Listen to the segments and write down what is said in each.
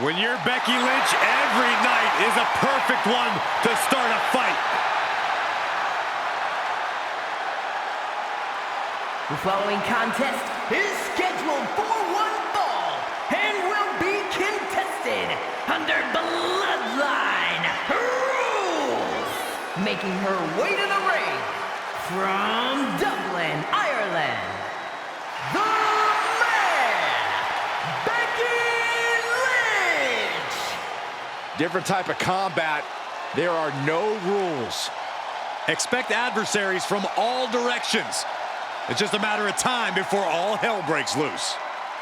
When you're Becky Lynch, every night is a perfect one to start a fight. The following contest is scheduled for one fall and will be contested under Bloodline rules. Making her way to the ring from Dublin, Ireland, the man, Becky Lynch. Different type of combat. There are no rules. Expect adversaries from all directions. It's just a matter of time before all hell breaks loose.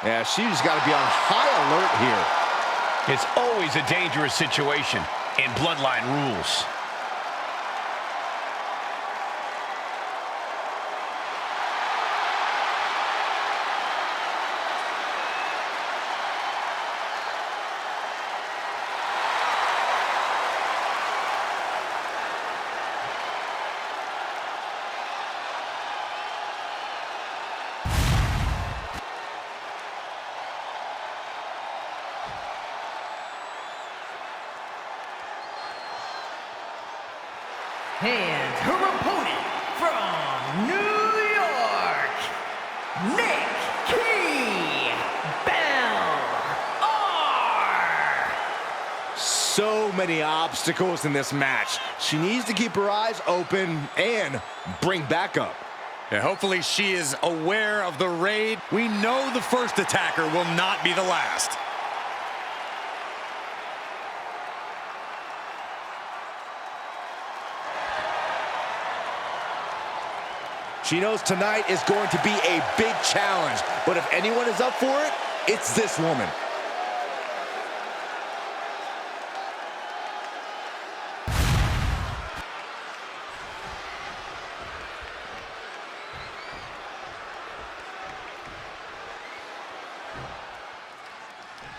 Yeah, she's got to be on high alert here. It's always a dangerous situation in Bloodline rules. And her opponent from New York, Nikki Bella. So many obstacles in this match. She needs to keep her eyes open and bring backup. Yeah, hopefully she is aware of the raid. We know the first attacker will not be the last. She knows tonight is going to be a big challenge, but if anyone is up for it, it's this woman.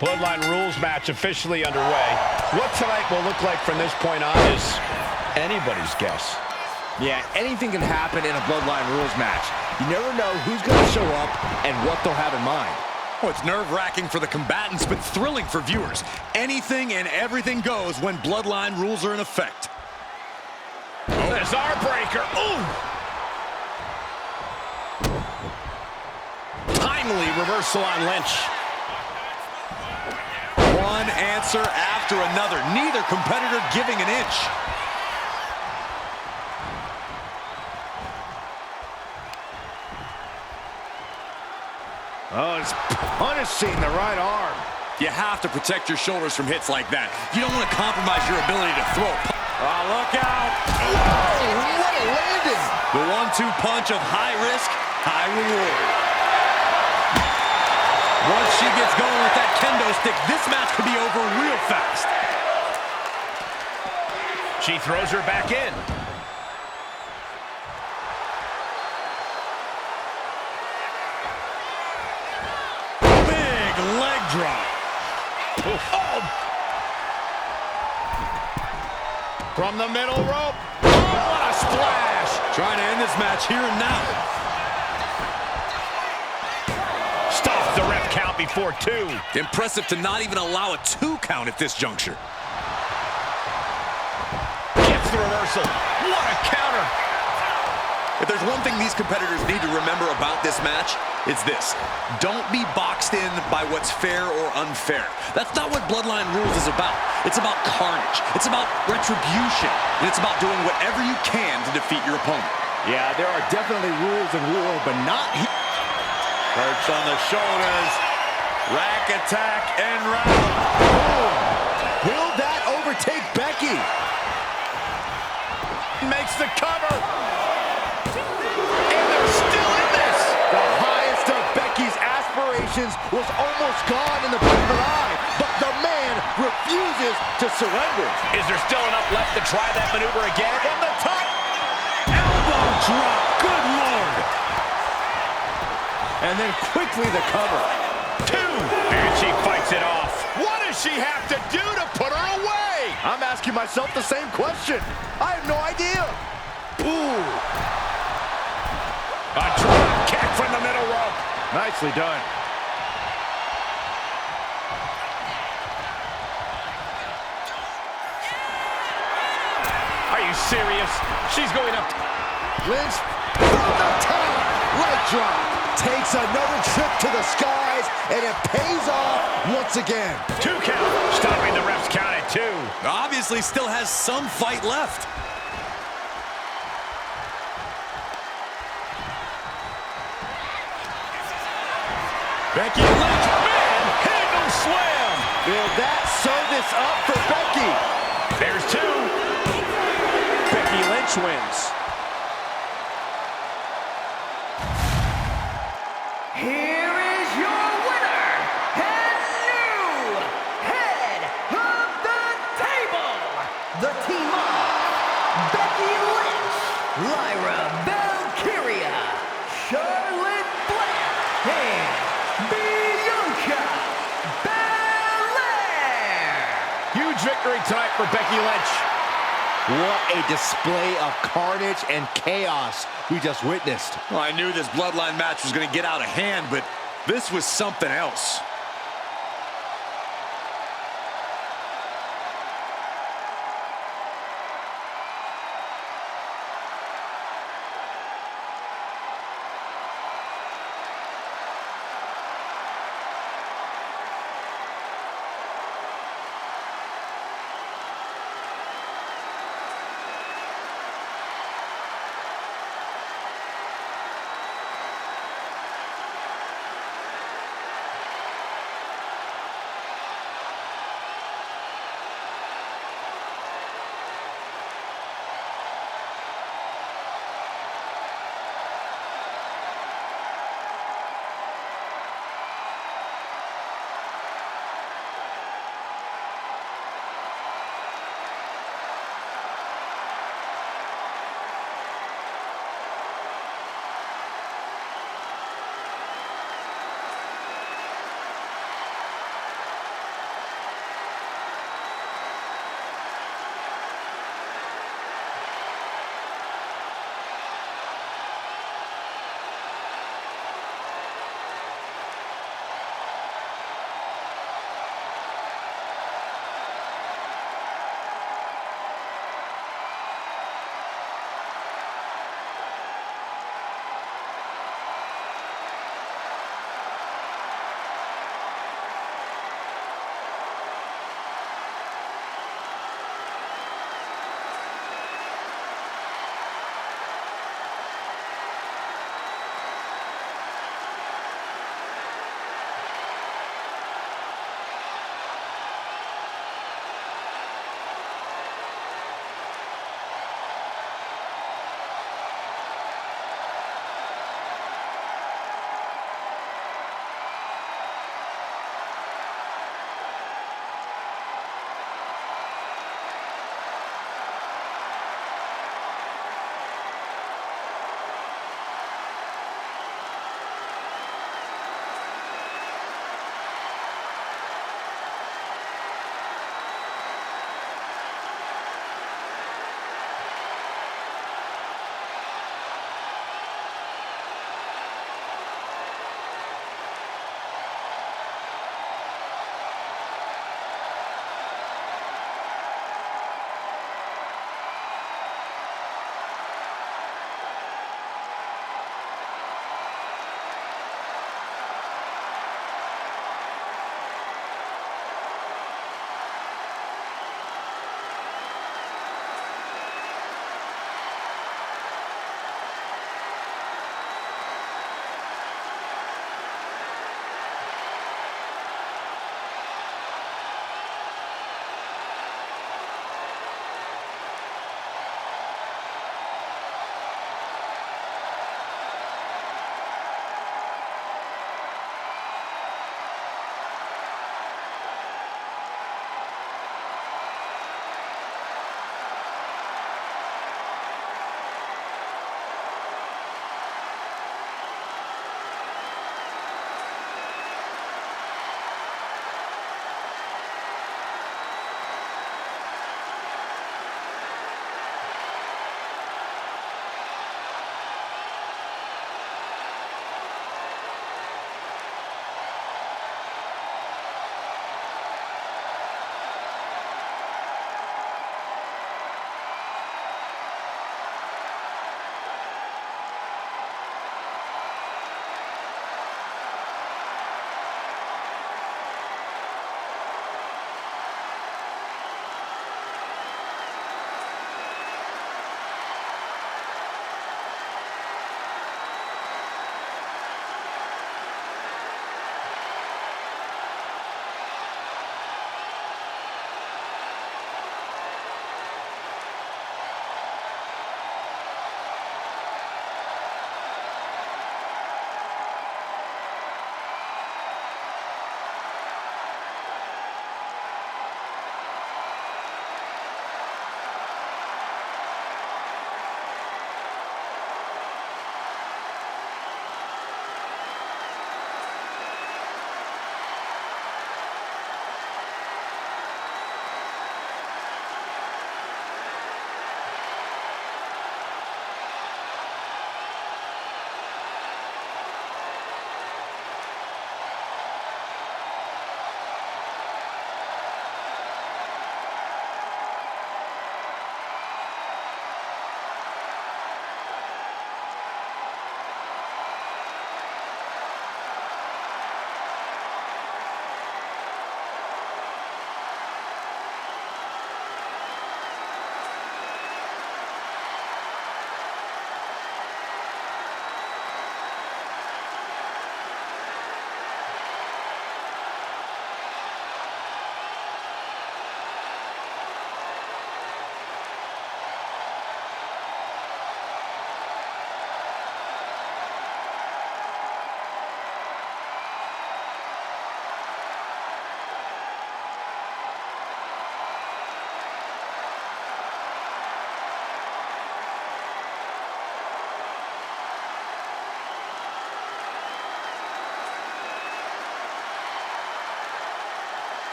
Bloodline rules match officially underway. What tonight will look like from this point on is anybody's guess. Yeah, anything can happen in a Bloodline rules match. You never know who's going to show up and what they'll have in mind. Oh, it's nerve-wracking for the combatants, but thrilling for viewers. Anything and everything goes when Bloodline rules are in effect. Oh, there's our breaker. Ooh! Timely reversal on Lynch. One answer after another. Neither competitor giving an inch. Oh, it's punishing the right arm. You have to protect your shoulders from hits like that. You don't want to compromise your ability to throw. Oh, look out. Oh, what a landing. The 1-2 punch of high risk, high reward. Once she gets going with that kendo stick, this match could be over real fast. She throws her back in. Drop. Oh. From the middle rope. Oh, what a splash. Trying to end this match here and now. Stops the ref count before 2. Impressive to not even allow a 2 count at this juncture. Gets the reversal. What a counter. If there's one thing these competitors need to remember about this match, it's this. Don't be boxed in by what's fair or unfair. That's not what Bloodline rules is about. It's about carnage. It's about retribution. And it's about doing whatever you can to defeat your opponent. Yeah, there are definitely rules in war, but not here. Perch on the shoulders. Rack attack and round. Oh, will that overtake Becky? Makes the cover. Was almost gone in the blink of an eye, but the man refuses to surrender. Is there still enough left to try that maneuver again? From the top. Elbow drop. Good Lord. And then quickly the cover. 2. And she fights it off. What does she have to do to put her away? I'm asking myself the same question. I have no idea. Ooh. A drop kick from the middle rope. Nicely done. Are you serious? She's going up. Lynch from the top. Leg drop. Takes another trip to the skies, and it pays off once again. 2 count. Stopping the ref's count at 2. Obviously still has some fight left. Becky Lynch, manhandle slam. Will that sew this up for Becky? There's 2. Becky Lynch wins. Here is your winner and new head of the table, the team of Becky Lynch, Lyra Valkyria, Charlotte Flair, and Bianca Belair. Huge victory tonight for Becky Lynch. What a display of carnage and chaos we just witnessed. Well, I knew this bloodline match was going to get out of hand, but this was something else.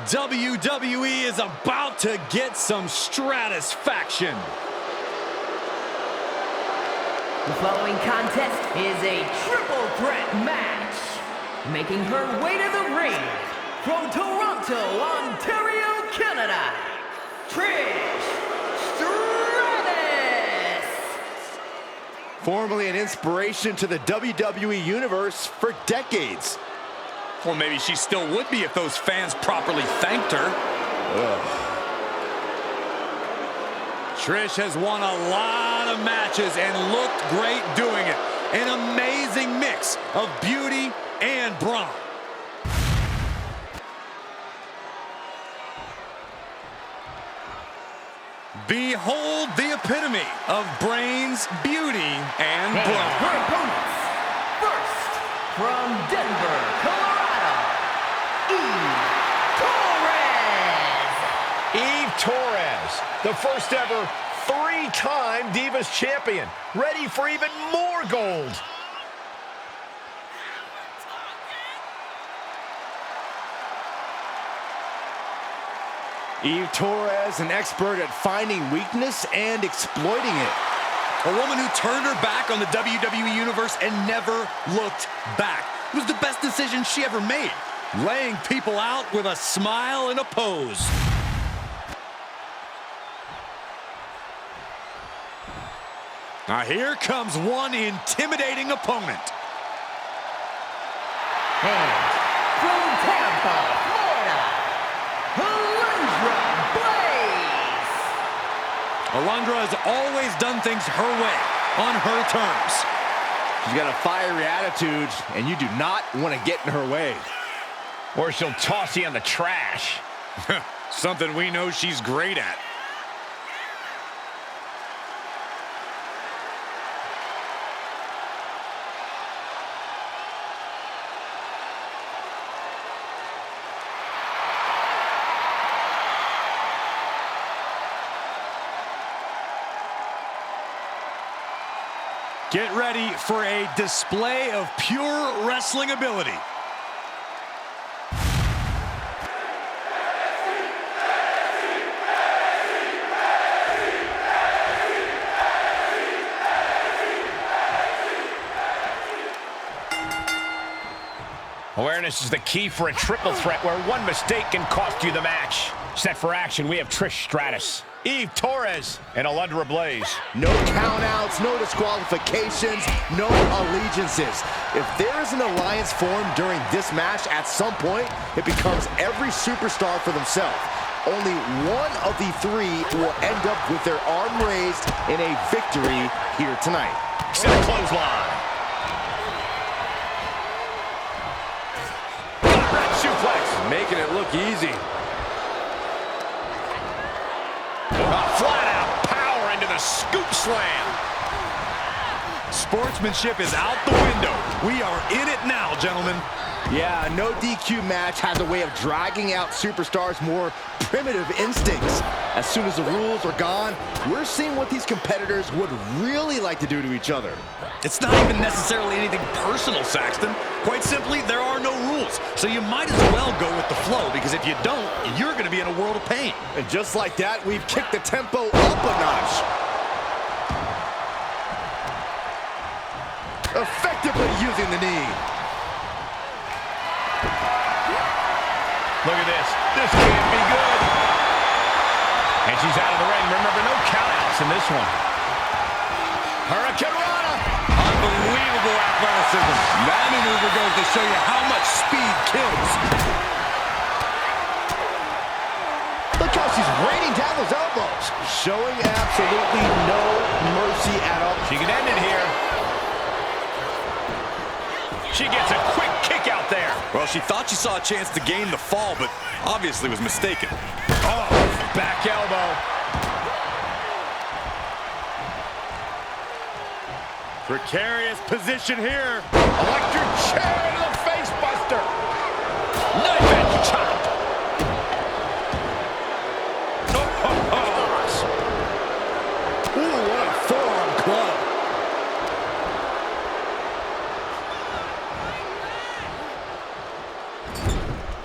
WWE is about to get some stratisfaction. The following contest is a triple threat match. Making her way to the ring from Toronto, Ontario, Canada, Trish Stratus. Formerly an inspiration to the WWE Universe for decades. Or maybe she still would be if those fans properly thanked her. Trish has won a lot of matches and looked great doing it. An amazing mix of beauty and brawn. Behold the epitome of brains, beauty, and brawn. Her opponents, first, from Denver, Colorado, Eve Torres, the first ever three-time Divas champion, ready for even more gold. Eve Torres, an expert at finding weakness and exploiting it. A woman who turned her back on the WWE Universe and never looked back. It was the best decision she ever made, laying people out with a smile and a pose. Now here comes one intimidating opponent. and from Tampa, Florida, Alundra has always done things her way, on her terms. She's got a fiery attitude, and you do not want to get in her way. Or she'll toss you in the trash. Something we know she's great at. Get ready for a display of pure wrestling ability. Awareness is the key for a triple threat where one mistake can cost you the match. Set for action, we have Trish Stratus, Eve Torres, and Alundra Blaze. No countouts, no disqualifications, no allegiances. If there is an alliance formed during this match, at some point, it becomes every superstar for themselves. Only one of the three will end up with their arm raised in a victory here tonight. Set a clothesline. Red suplex. Making it look easy. Flat out power into the scoop slam. Sportsmanship is out the window. We are in it now, gentlemen. Yeah, no DQ match has a way of dragging out superstars' more primitive instincts. As soon as the rules are gone, we're seeing what these competitors would really like to do to each other. It's not even necessarily anything personal, Saxton. Quite simply, there are no rules. So you might as well go with the flow, because if you don't, you're going to be in a world of pain. And just like that, we've kicked the tempo up a notch. Effectively using the knee. Look at this. This can't be good. And she's out of the ring. Remember, no countouts in this one. Hurricane Rana. Unbelievable athleticism. That maneuver goes to show you how much speed kills. Look how she's raining down those elbows. Showing absolutely no mercy at all. She can end it here. She gets a quick kick out there. Well, she thought she saw a chance to gain the fall, but obviously was mistaken. Oh, back elbow. Precarious position here. Electric chair into the face buster. Knife edge chop. Ooh, what a forearm club.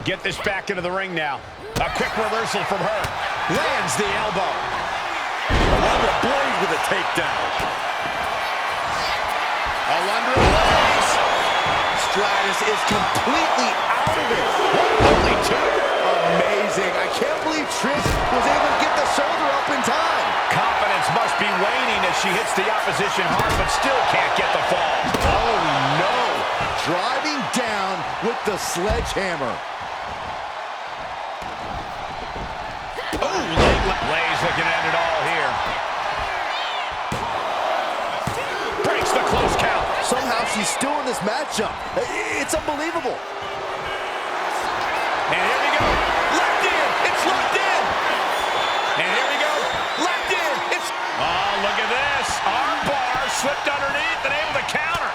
Get this back into the ring now. A quick reversal from her. Lands the elbow. Alundra Blaze with a takedown. Alundra Blaze. Stratus is completely out of it. Only two. Amazing. I can't believe Trish was able to get the shoulder up in time. Confidence must be waning as she hits the opposition hard, but still can't get the fall. Oh, no. Driving down with the sledgehammer. Oh, Blaze looking at it all here. Breaks the close count. Somehow she's still in this matchup. It's unbelievable. And here we go. Locked in. It's locked in. And here we go. Locked in. It's... Oh, look at this. Arm bar slipped underneath and able to counter.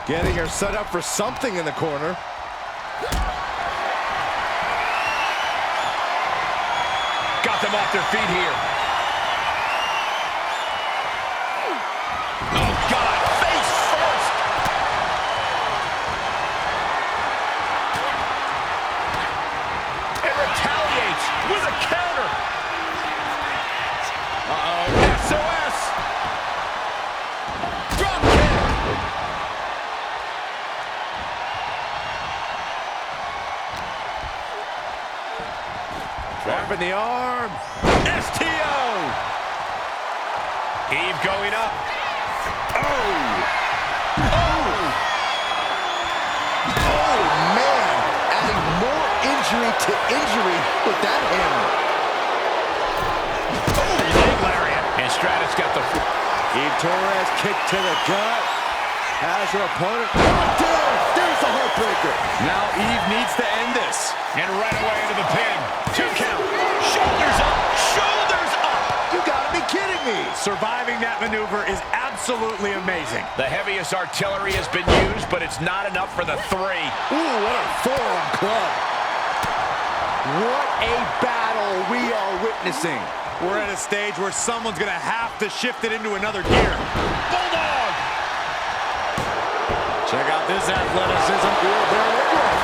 Getting her set up for something in the corner. Got them off their feet here. Oh, God. Face first. And retaliates with a counter. Uh-oh. SOS. Drop kick. Dropping the arm. STO. Eve going up. Oh, man. Adding more injury to injury with that hammer. Leg lariat. And Stratus got the... Eve Torres kick to the gut. Has her opponent knocked down. There's the heartbreaker. Now Eve needs to end this. And right away into the pin. 2 count. Shoulders up. Shoulders up. You gotta be kidding me. Surviving that maneuver is absolutely amazing. The heaviest artillery has been used, but it's not enough for the 3. Ooh, what a forearm club. What a battle we are witnessing. We're at a stage where someone's going to have to shift it into another gear. Bulldog! Check out this athleticism.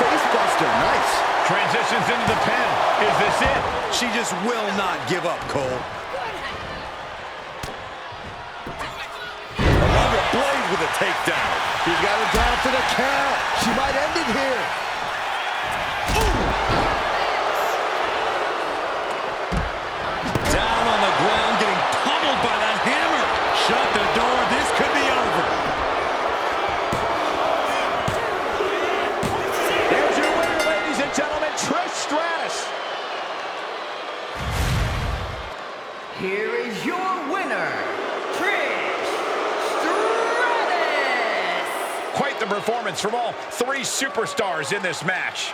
Face buster, nice. Transitions into the pin. Is this it? She just will not give up, Cole. Alundra Blaze with a takedown. He's got her down for the count. She might end it here. Down on the ground, getting pummeled by that hammer. Shut the door. This could be over. There's your winner, ladies and gentlemen, Trish Stratus. Here is your winner, Trish Stratus! Quite the performance from all 3 superstars in this match.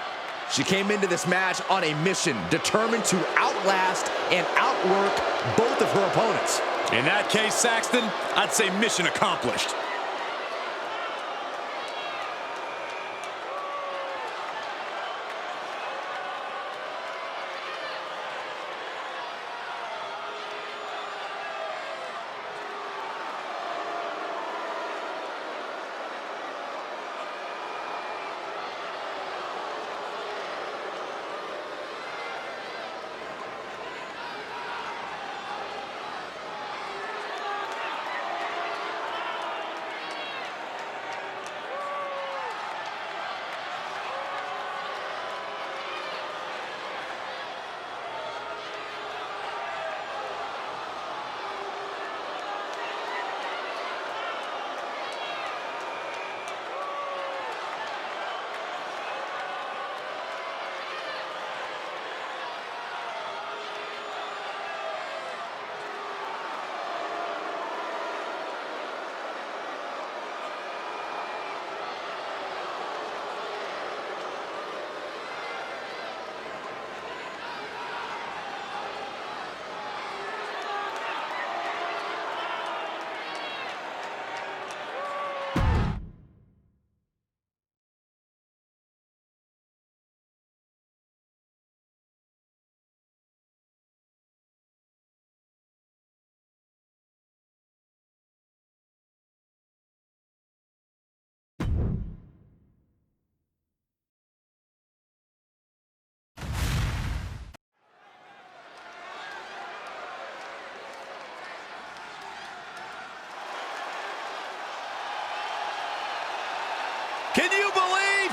She came into this match on a mission, determined to outlast and outwork both of her opponents. In that case, Saxton, I'd say mission accomplished.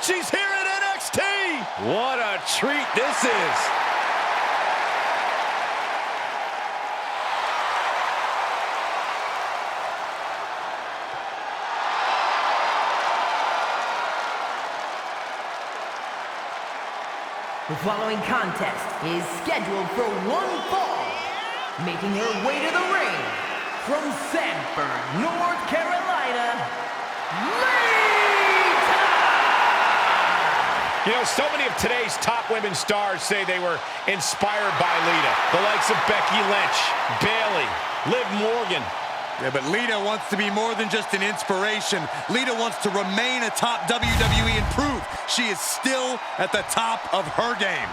She's here at NXT. What a treat this is. The following contest is scheduled for one fall. Making her way to the ring from Sanford, North Carolina, Lita! You know, so many of today's top women stars say they were inspired by Lita. The likes of Becky Lynch, Bayley, Liv Morgan. Yeah, but Lita wants to be more than just an inspiration. Lita wants to remain atop WWE and prove she is still at the top of her game.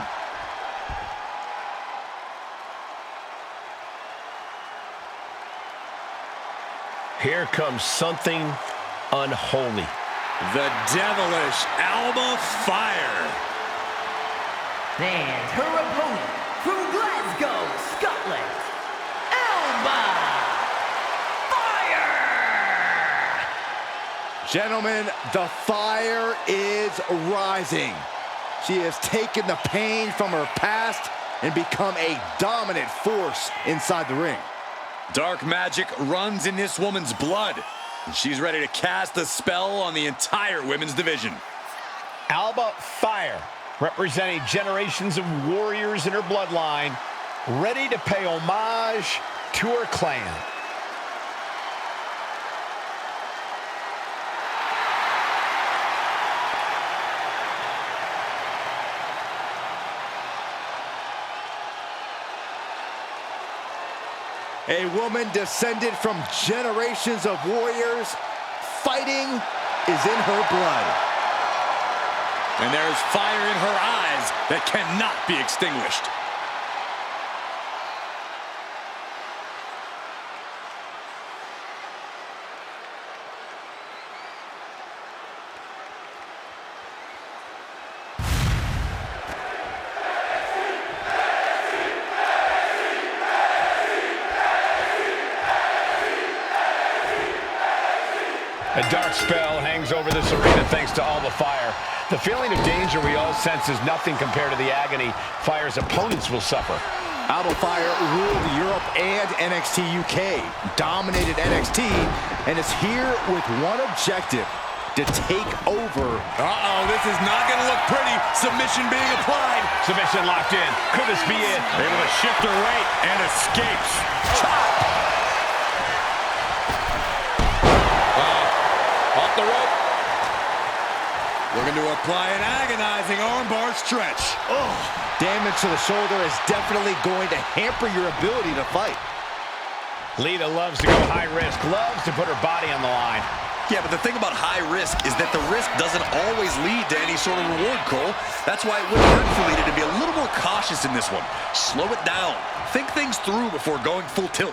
Here comes something unholy. The devilish Alba Fire. And her opponent from Glasgow, Scotland, Alba Fire! Gentlemen, the fire is rising. She has taken the pain from her past and become a dominant force inside the ring. Dark magic runs in this woman's blood, and she's ready to cast a spell on the entire women's division. Alba Fire, representing generations of warriors in her bloodline, ready to pay homage to her clan. A woman descended from generations of warriors. Fighting is in her blood. And there's fire in her eyes that cannot be extinguished. A dark spell hangs over this arena thanks to Alba Fire. The feeling of danger we all sense is nothing compared to the agony Fire's opponents will suffer. Alba Fire ruled Europe and NXT UK, dominated NXT, and is here with one objective: to take over. Uh-oh, this is not going to look pretty. Submission being applied. Submission locked in. Could this be it? Able to shift her weight and escapes. Chop! Off the rope. Looking to apply an agonizing armbar stretch. Oh, damage to the shoulder is definitely going to hamper your ability to fight. Lita loves to go high risk, loves to put her body on the line. Yeah, but the thing about high risk is that the risk doesn't always lead to any sort of reward, Cole. That's why it wouldn't hurt for Lita to be a little more cautious in this one. Slow it down. Think things through before going full tilt.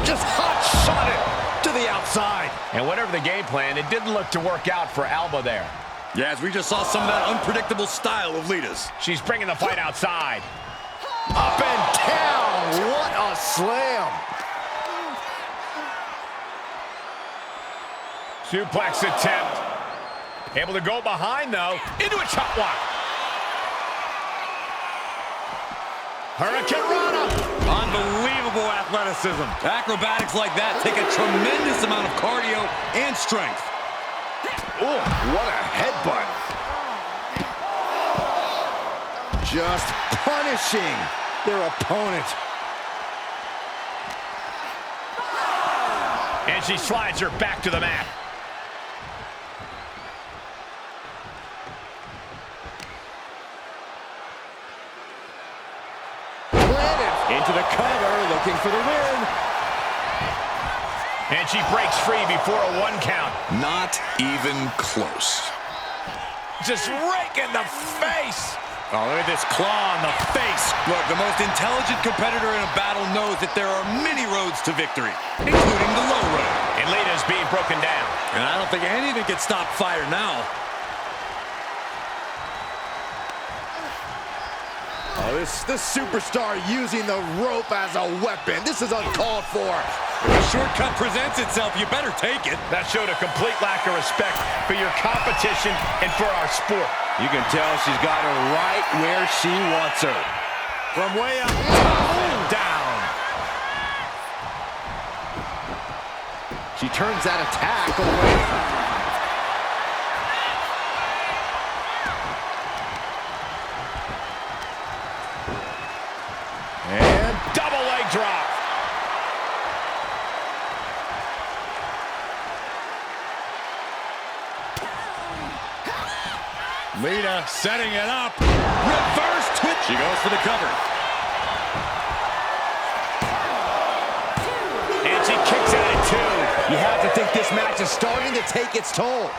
Just hot-shot it to the outside. And whatever the game plan, it didn't look to work out for Alba there. Yeah, as we just saw some of that unpredictable style of Lita's. She's bringing the fight outside. Up and down. What a slam. Suplex attempt. Able to go behind, though. Into a chop block. Hurricane Rana. Unbelievable athleticism. Acrobatics like that take a tremendous amount of cardio and strength. Oh, what a headbutt. Just punishing their opponent. And she slides her back to the mat. Into the cover, looking for the win. And she breaks free before a 1 count. Not even close. Just rake in the face. Oh, look at this claw on the face. Look, the most intelligent competitor in a battle knows that there are many roads to victory, including the low road. And Lita's being broken down. And I don't think anything can stop Fire now. Oh, this superstar using the rope as a weapon. This is uncalled for. If a shortcut presents itself, you better take it. That showed a complete lack of respect for your competition and for our sport. You can tell she's got her right where she wants her. From way up, down. She turns that attack away. And double leg drop. Lita setting it up. Reverse twitch. She goes for the cover. And she kicks out at 2. You have to think this match is starting to take its toll.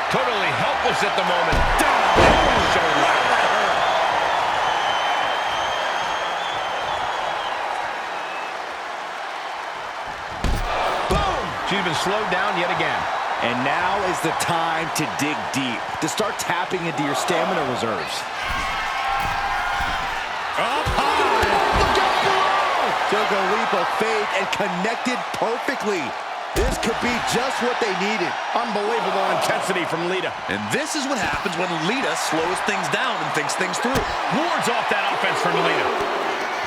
Totally helpless at the moment. Down. Boom! She's been slowed down yet again. And now is the time to dig deep, to start tapping into your stamina reserves. Up high. Look out below! Took a leap of faith and connected perfectly. This could be just what they needed. Unbelievable intensity from Lita. And this is what happens when Lita slows things down and thinks things through. Wards off that offense from Lita.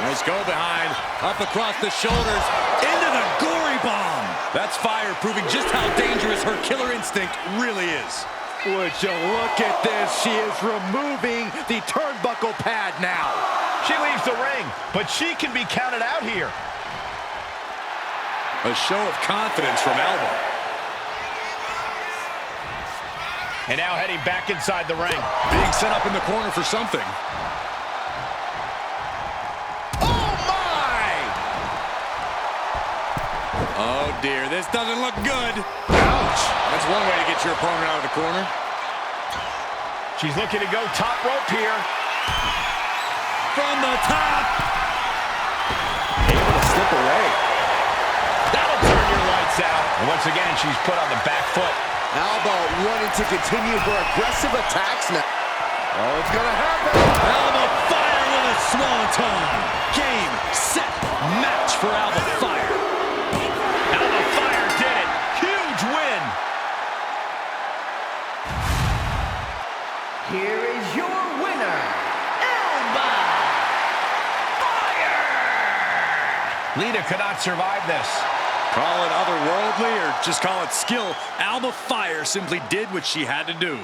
Nice go behind, up across the shoulders, into the gory bomb. That's fire, proving just how dangerous her killer instinct really is. Would you look at this? She is removing the turnbuckle pad now. She leaves the ring, but she can be counted out here. A show of confidence from Alba. And now heading back inside the ring. Being set up in the corner for something. Oh, my! Oh, dear. This doesn't look good. Ouch. That's one way to get your opponent out of the corner. She's looking to go top rope here. From the top. Able to slip away. That'll turn your lights out. And once again, she's put on the back foot. Alba wanting to continue her aggressive attacks now. Oh, it's gonna happen. Alba Fire with a swanton. Game, set, match for Alba Fire. Alba Fire did it. Huge win. Here is your winner, Alba Fire! Lita could not survive this. Call it otherworldly or just call it skill. Alba Fire simply did what she had to do.